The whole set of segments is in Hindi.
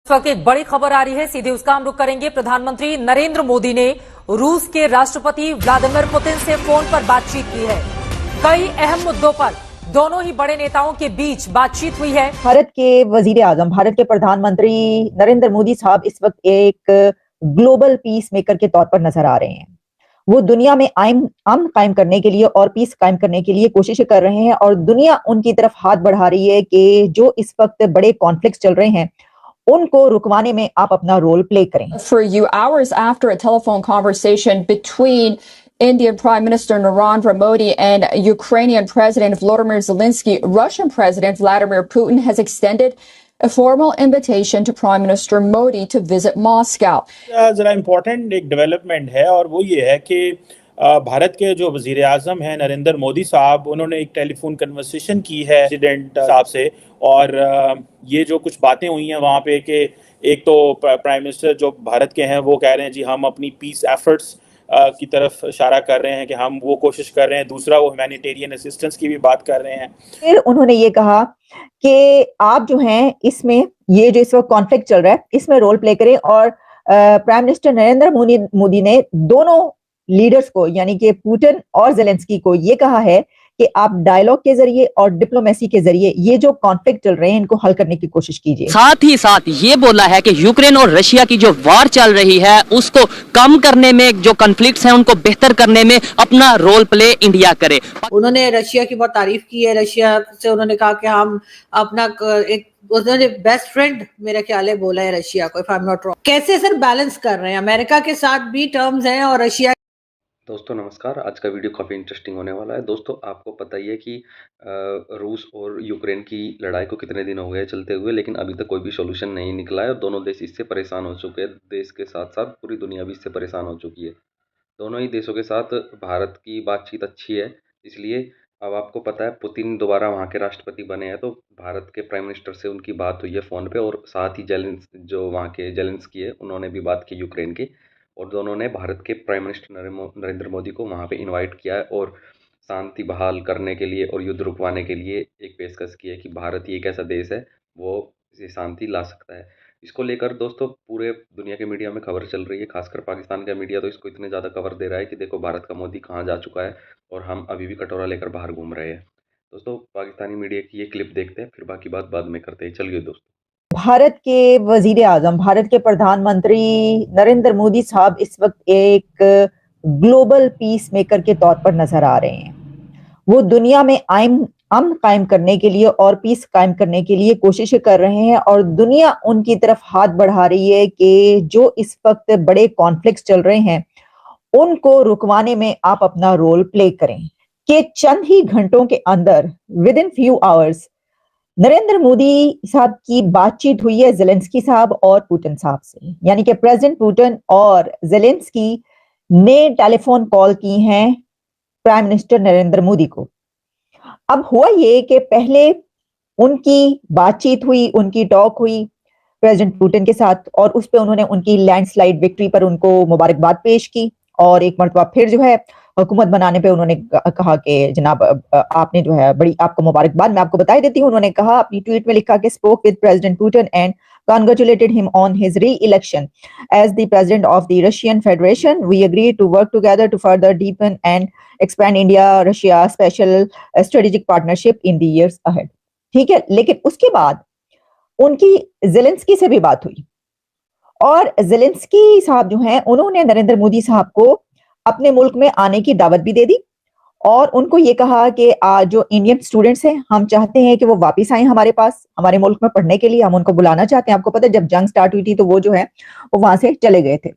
इस वक्त एक बड़ी खबर आ रही है, सीधे उसका हम रुख करेंगे। प्रधानमंत्री नरेंद्र मोदी ने रूस के राष्ट्रपति व्लादिमीर पुतिन से फोन पर बातचीत की है। कई अहम मुद्दों पर दोनों ही बड़े नेताओं के बीच बातचीत हुई है। भारत के वजीर आजम, भारत के प्रधानमंत्री नरेंद्र मोदी साहब इस वक्त एक ग्लोबल पीस मेकर के तौर पर नजर आ रहे हैं। वो दुनिया में अमन कायम करने के लिए और पीस कायम करने के लिए कोशिशें कर रहे हैं और दुनिया उनकी तरफ हाथ बढ़ा रही है कि जो इस वक्त बड़े कॉन्फ्लिक्ट्स चल रहे हैं उनको रुकवाने में आप अपना रोल प्ले करें। For you, hours after a telephone conversation between Indian Prime Minister Narendra Modi and Ukrainian President Volodymyr Zelensky, Russian President Vladimir Putin has extended a formal invitation to Prime Minister Modi to visit Moscow. जरा इम्पोर्टेंट एक डेवलपमेंट है और वो ये है कि भारत के जो वजीर आजम हैं नरेंद्र मोदी साहब, उन्होंने एक टेलीफोन कन्वर्सेशन की है प्रेसिडेंट साहब से और ये जो कुछ बातें हुई हैं वहाँ पे कि एक तो प्राइम मिनिस्टर जो भारत के हैं वो कह रहे हैं जी हम अपनी पीस एफर्ट्स की तरफ इशारा कर रहे हैं कि हम वो कोशिश कर रहे हैं। दूसरा वो ह्यूमैनिटेरियन असिस्टेंस की भी बात कर रहे हैं। फिर उन्होंने ये कहा कि आप जो हैं इसमें ये जो इस वक्त कॉन्फ्लिक्ट चल रहा है इसमें रोल प्ले करें और प्राइम मिनिस्टर नरेंद्र मोदी ने दोनों लीडर्स को यानी कि पुतिन और जेलेंस्की को ये कहा है कि आप डायलॉग के जरिए और डिप्लोमेसी के जरिए ये जो कॉन्फ्लिक्ट चल रहे हैं इनको हल करने की कोशिश कीजिए। साथ ही साथ ये बोला है कि यूक्रेन और रशिया की जो वार चल रही है उसको कम करने में, जो कॉन्फ्लिक्ट्स हैं उनको बेहतर करने में अपना रोल प्ले इंडिया करे। उन्होंने रशिया की बहुत तारीफ की है। रशिया से उन्होंने कहा कि हम अपना एक उन्होंने बेस्ट फ्रेंड मेरा ख्याल है बोला है रशिया को, if I am not wrong. कैसे सर बैलेंस कर रहे हैं, अमेरिका के साथ भी टर्म्स हैं और रशिया। दोस्तों नमस्कार, आज का वीडियो काफ़ी इंटरेस्टिंग होने वाला है। दोस्तों आपको पता ही है कि रूस और यूक्रेन की लड़ाई को कितने दिन हो गए चलते हुए, लेकिन अभी तक कोई भी सॉल्यूशन नहीं निकला है और दोनों देश इससे परेशान हो चुके हैं। देश के साथ साथ पूरी दुनिया भी इससे परेशान हो चुकी है। दोनों ही देशों के साथ भारत की बातचीत अच्छी है, इसलिए अब आपको पता है पुतिन दोबारा वहाँ के राष्ट्रपति बने हैं तो भारत के प्राइम मिनिस्टर से उनकी बात हुई है फ़ोन पे और साथ ही जो वहाँ के जेलेंस्की है उन्होंने भी बात की यूक्रेन की और दोनों ने भारत के प्राइम मिनिस्टर नरेंद्र मोदी को वहाँ पे इनवाइट किया है और शांति बहाल करने के लिए और युद्ध रुकवाने के लिए एक पेशकश की है कि भारत ही एक ऐसा देश है वो इसे शांति ला सकता है। इसको लेकर दोस्तों पूरे दुनिया के मीडिया में खबर चल रही है, खासकर पाकिस्तान का मीडिया तो इसको इतने ज़्यादा कवर दे रहा है कि देखो भारत का मोदी कहाँ जा चुका है और हम अभी भी कटोरा लेकर बाहर घूम रहे हैं। दोस्तों पाकिस्तानी मीडिया की ये क्लिप देखते हैं, फिर बाकी बात बाद में करते हैं। चलिए दोस्तों, भारत के वजीर आजम, भारत के प्रधानमंत्री नरेंद्र मोदी साहब इस वक्त एक ग्लोबल पीस मेकर के तौर पर नजर आ रहे हैं। वो दुनिया में अमन कायम करने के लिए और पीस कायम करने के लिए कोशिशें कर रहे हैं और दुनिया उनकी तरफ हाथ बढ़ा रही है कि जो इस वक्त बड़े कॉन्फ्लिक्ट्स चल रहे हैं उनको रुकवाने में आप अपना रोल प्ले करें। कि चंद ही घंटों के अंदर with in few hours Narendra Modi साहब की बातचीत हुई है जेलेंस्की साहब और पुतिन साहब से, यानी कि प्रेसिडेंट पुतिन और जेलेंस्की ने टेलीफोन कॉल की हैं प्राइम मिनिस्टर नरेंद्र मोदी को। अब हुआ ये कि पहले उनकी बातचीत हुई, उनकी टॉक हुई प्रेसिडेंट पुतिन के साथ और उस पे उन्होंने उनकी लैंडस्लाइड विक्ट्री पर उनको मुबारकबाद पेश की और एक मरतबा फिर जो है हुकूमत बनाने पे उन्होंने कहा कि जनाब आपने जो है बड़ी आपको मुबारकबाद। मैं आपको बता देती हूँ, उन्होंने कहा अपनी ट्वीट में लिखा कि spoke with president Putin and congratulated him on his re-election as the president of the Russian Federation. We agree to work together to further deepen and expand India-Russia special strategic partnership in the years ahead. ठीक है, लेकिन उसके बाद उनकी जेलेंस्की से भी बात हुई और जेलेंस्की साहब जो हैं उन्होंने नरेंद्र मोदी साहब को अपने मुल्क में आने की दावत भी दे दी और उनको ये कहा कि जो इंडियन स्टूडेंट्स हैं हम चाहते हैं कि वो वापस आए हमारे पास, हमारे मुल्क में पढ़ने के लिए। हम उनको बुलाना चाहते हैं। आपको पता है जब जंग स्टार्ट हुई थी तो वो जो है वो वहां से चले गए थे।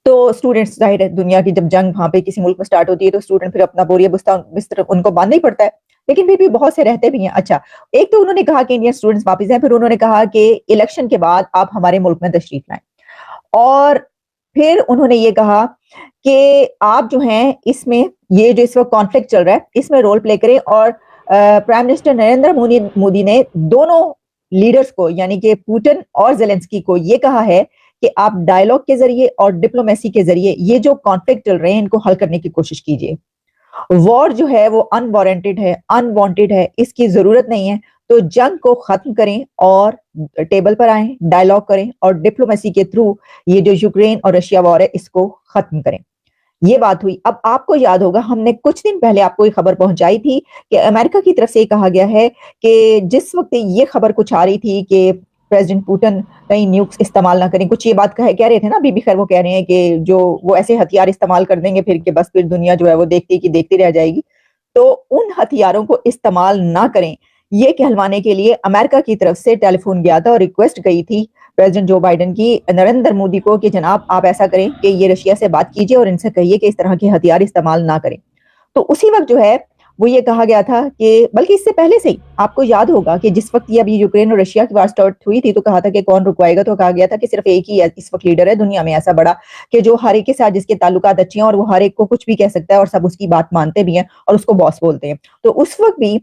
तो स्टूडेंट्स, जाहिर है दुनिया की जब जंग वहां पे किसी मुल्क में स्टार्ट होती है तो स्टूडेंट फिर अपना बोरिया बिस्तर उनको बांधना ही पड़ता है, लेकिन फिर भी बहुत से रहते भी हैं। अच्छा, एक तो उन्होंने कहा कि इंडियन स्टूडेंट्स वापस आए, फिर उन्होंने कहा कि इलेक्शन के बाद आप हमारे मुल्क में तशरीफ लाएं और फिर उन्होंने ये कहा कि आप जो हैं इसमें ये जो इस वक्त कॉन्फ्लिक्ट चल रहा है इसमें रोल प्ले करें और प्राइम मिनिस्टर नरेंद्र मोदी ने दोनों लीडर्स को यानी कि पुतिन और जेलेंस्की को ये कहा है कि आप डायलॉग के जरिए और डिप्लोमेसी के जरिए ये जो कॉन्फ्लिक्ट चल रहे हैं इनको हल करने की कोशिश कीजिए। वॉर जो है वो अनवारंटेड है, अनवांटेड है, इसकी जरूरत नहीं है। तो जंग को खत्म करें और टेबल पर आए, डायलॉग करें और डिप्लोमेसी के थ्रू ये जो यूक्रेन और रशिया वॉर है इसको खत्म करें। ये बात हुई। अब आपको याद होगा हमने कुछ दिन पहले आपको ये खबर पहुंचाई थी कि अमेरिका की तरफ से ये कहा गया है कि जिस वक्त ये खबर कुछ आ रही थी कि प्रेसिडेंट पुतिन कहीं न्यूक्स इस्तेमाल ना करें, कुछ ये बात कह रहे थे ना, अभी खैर वो कह रहे हैं कि जो वो ऐसे हथियार इस्तेमाल कर देंगे फिर कि बस फिर दुनिया जो है वो देखती की देखती रह जाएगी। तो उन हथियारों को इस्तेमाल ना करें ये कहलवाने के लिए अमेरिका की तरफ से टेलीफोन गया था और रिक्वेस्ट गई थी प्रेसिडेंट जो बाइडेन की नरेंद्र मोदी को कि जनाब आप ऐसा करें कि ये रशिया से बात कीजिए और इनसे कहिए कि इस तरह के हथियार इस्तेमाल ना करें। तो उसी वक्त जो है वो ये कहा गया था कि बल्कि इससे पहले से ही आपको याद होगा कि जिस वक्त ये अभी यूक्रेन और रशिया की वार स्टार्ट हुई थी तो कहा था कि कौन रुकवाएगा, तो कहा गया था कि सिर्फ एक ही इस वक्त लीडर है दुनिया में ऐसा बड़ा कि जो हर एक के साथ जिसके ताल्लुकात अच्छे हैं और वो हर एक को कुछ भी कह सकता है और सब उसकी बात मानते भी हैं और उसको बॉस बोलते हैं। तो उस वक्त भी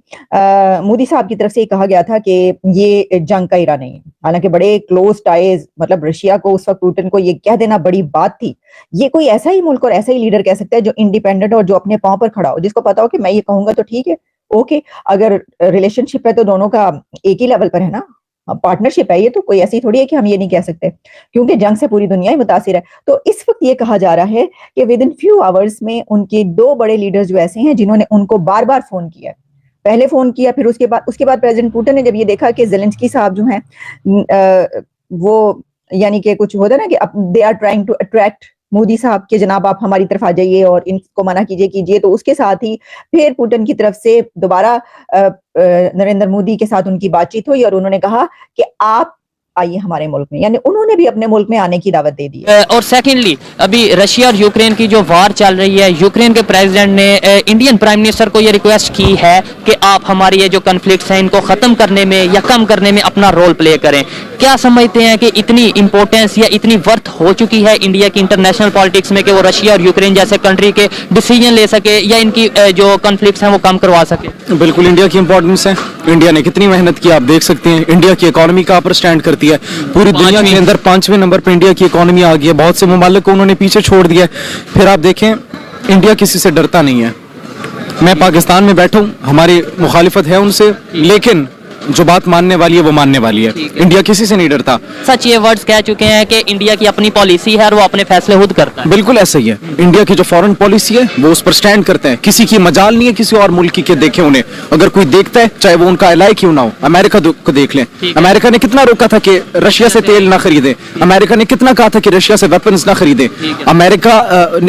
मोदी साहब की तरफ से कहा गया था कि ये जंग का इरादा नहीं है। हालांकि बड़े क्लोज टाइज, मतलब रशिया को उस वक्त पुतिन को ये कह देना बड़ी बात थी। ये कोई ऐसा ही मुल्क और ऐसा ही लीडर कह सकता है जो इंडिपेंडेंट और जो अपने पांव पर खड़ा हो, जिसको पता हो कि मैं ये कहूंगा तो ठीक है, ओके। अगर रिलेशनशिप है तो दोनों का एक ही लेवल पर है ना, पार्टनरशिप है, ये तो कोई ऐसी थोड़ी है कि हम ये नहीं कह सकते, क्योंकि जंग से पूरी दुनिया ही मुतासिर है। तो इस वक्त ये कहा जा रहा है कि विद इन फ्यू आवर्स में उनके दो बड़े लीडर्स जो ऐसे हैं जिन्होंने उनको बार बार फोन किया, पहले फोन किया, फिर उसके बाद प्रेसिडेंट पुतिन ने जब ये देखा कि जेलेंस्की साहब जो हैं वो यानी कि कुछ होता है ना कि they are trying to attract Modi साहब के जनाब आप हमारी तरफ आ जाइए और इनको मना कीजिए, तो उसके साथ ही फिर पुतिन की तरफ से दोबारा नरेंद्र मोदी के साथ उनकी बातचीत हुई और उन्होंने कहा कि आप आइए हमारे मुल्क में, यानी उन्होंने भी अपने मुल्क में आने की दावत दे दी है। और सेकेंडली अभी रशिया और यूक्रेन की जो वार चल रही है, यूक्रेन के प्रेसिडेंट ने इंडियन प्राइम मिनिस्टर को ये रिक्वेस्ट की है कि आप हमारे ये जो कन्फ्लिक्ट्स हैं इनको खत्म करने में या कम करने में अपना रोल प्ले करें। क्या समझते हैं कि इतनी इंपॉर्टेंस या इतनी वर्थ हो चुकी है इंडिया की इंटरनेशनल पॉलिटिक्स में कि वो रशिया और यूक्रेन जैसे कंट्री के डिसीजन ले सके या इनकी जो कन्फ्लिक्ट्स हैं वो कम करवा सके? बिल्कुल इंडिया की इंपॉर्टेंस है। इंडिया ने कितनी मेहनत की आप देख सकते हैं। इंडिया की इकोनॉमी कहाँ पर स्टैंड करती है पूरी दुनिया के अंदर, 5वें नंबर पर इंडिया की इकोनॉमी आ गई है। बहुत से मुमालिक को उन्होंने पीछे छोड़ दिया है। फिर आप देखें इंडिया किसी से डरता नहीं है। मैं पाकिस्तान में बैठा हूँ, हमारी मुखालिफत है उनसे, लेकिन जो बात मानने वाली है वो मानने वाली है। इंडिया किसी से नहीं डरता। सच ये वर्ड्स कह चुके हैं कि इंडिया की अपनी पॉलिसी है और वो अपने फैसले खुद करता है। बिल्कुल ऐसा ही है। इंडिया की जो फॉरेन पॉलिसी है वो उस पर स्टैंड करते हैं। किसी की मजाल नहीं है किसी और मुल्क की के देखे उन्हें। अगर कोई देखता है चाहे वो उनका एलाई क्यों ना हो, अमेरिका को देख लें। अमेरिका ने कितना रोका था कि रशिया से तेल ना खरीदे। अमेरिका ने कितना कहा था कि रशिया से वेपन्स ना खरीदे। अमेरिका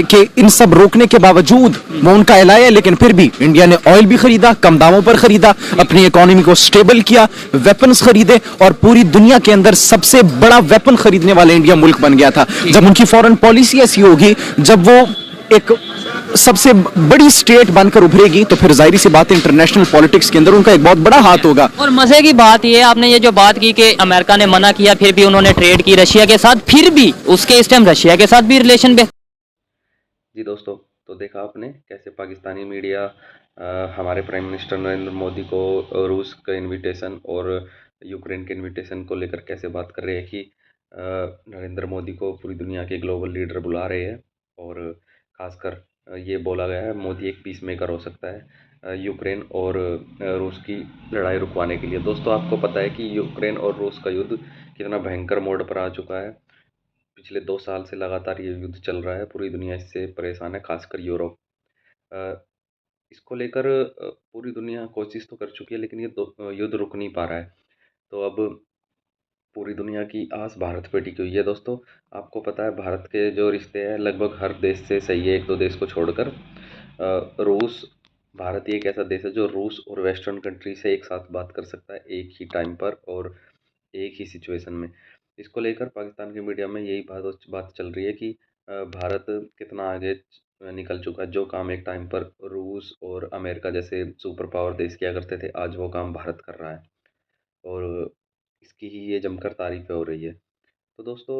के इन सब रोकने के बावजूद वो उनका एलाई है, लेकिन फिर भी इंडिया ने ऑयल भी खरीदा, कम दामों पर खरीदा, अपनी इकोनॉमी को स्टेबल किया, वेपन्स खरीदे और पूरी दुनिया के अंदर सबसे बड़ा वेपन खरीदने वाला इंडिया मुल्क बन गया था। जब उनकी फॉरेन पॉलिसी ऐसी होगी, जब वो एक सबसे बड़ी स्टेट बनकर उभरेगी, तो फिर जाहिर सी बात है इंटरनेशनल पॉलिटिक्स के अंदर उनका एक बहुत बड़ा हाथ होगा। और मजे की बात ये, आपने ये जो बात की कि अमेरिका ने मना किया फिर भी उन्होंने ट्रेड की रशिया के साथ, फिर भी उसके इस टाइम रशिया के साथ भी रिलेशन जी दोस्तों, तो देखा आपने कैसे पाकिस्तानी मीडिया हमारे प्राइम मिनिस्टर नरेंद्र मोदी को रूस का इनविटेशन और यूक्रेन के इनविटेशन को लेकर कैसे बात कर रहे हैं कि नरेंद्र मोदी को पूरी दुनिया के ग्लोबल लीडर बुला रहे हैं। और ख़ासकर ये बोला गया है मोदी एक पीस मेकर हो सकता है यूक्रेन और रूस की लड़ाई रुकवाने के लिए। दोस्तों आपको पता है कि यूक्रेन और रूस का युद्ध कितना भयंकर मोड़ पर आ चुका है। पिछले 2 साल से लगातार ये युद्ध चल रहा है। पूरी दुनिया इससे परेशान है, खासकर यूरोप। इसको लेकर पूरी दुनिया कोशिश तो कर चुकी है, लेकिन ये युद्ध रुक नहीं पा रहा है। तो अब पूरी दुनिया की आस भारत पे टिकी हुई है। दोस्तों आपको पता है भारत के जो रिश्ते हैं लगभग हर देश से सही है, 1-2 देश को छोड़कर। रूस, भारत ही एक ऐसा देश है जो रूस और वेस्टर्न कंट्री से एक साथ बात कर सकता है एक ही टाइम पर और एक ही सिचुएशन में। इसको लेकर पाकिस्तान के मीडिया में यही बात चल रही है कि भारत कितना आगे निकल चुका है। जो काम एक टाइम पर रूस और अमेरिका जैसे सुपर पावर देश किया करते थे, आज वो काम भारत कर रहा है और इसकी ही ये जमकर तारीफ़ें हो रही है। तो दोस्तों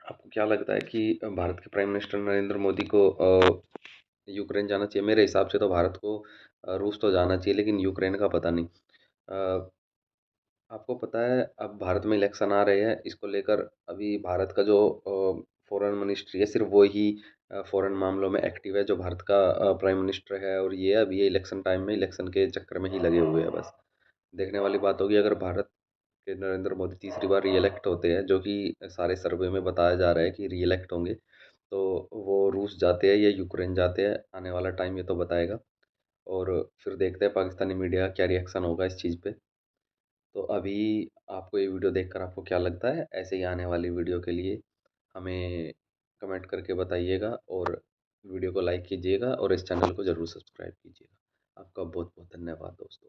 आपको क्या लगता है कि भारत के प्राइम मिनिस्टर नरेंद्र मोदी को यूक्रेन जाना चाहिए? मेरे हिसाब से तो भारत को रूस तो जाना चाहिए, लेकिन यूक्रेन का पता नहीं। आपको पता है अब भारत में इलेक्शन आ रहे हैं, इसको लेकर अभी भारत का जो फॉरेन मिनिस्ट्री है सिर्फ वो ही फॉरेन मामलों में एक्टिव है, जो भारत का प्राइम मिनिस्टर है। और ये अभी ये इलेक्शन टाइम में इलेक्शन के चक्कर में ही लगे हुए हैं बस। देखने वाली बात होगी अगर भारत के नरेंद्र मोदी तीसरी बार री इलेक्ट होते हैं, जो कि सारे सर्वे में बताया जा रहा है कि री इलेक्ट होंगे, तो वो रूस जाते हैं या यूक्रेन जाते हैं, आने वाला टाइम ये तो बताएगा। और फिर देखते हैं पाकिस्तानी मीडिया का क्या रिएक्शन होगा इस चीज़ पे। तो अभी आपको ये वीडियो देखकर आपको क्या लगता है, ऐसे ही आने वाली वीडियो के लिए हमें कमेंट करके बताइएगा और वीडियो को लाइक कीजिएगा और इस चैनल को ज़रूर सब्सक्राइब कीजिएगा। आपका बहुत बहुत धन्यवाद दोस्तों।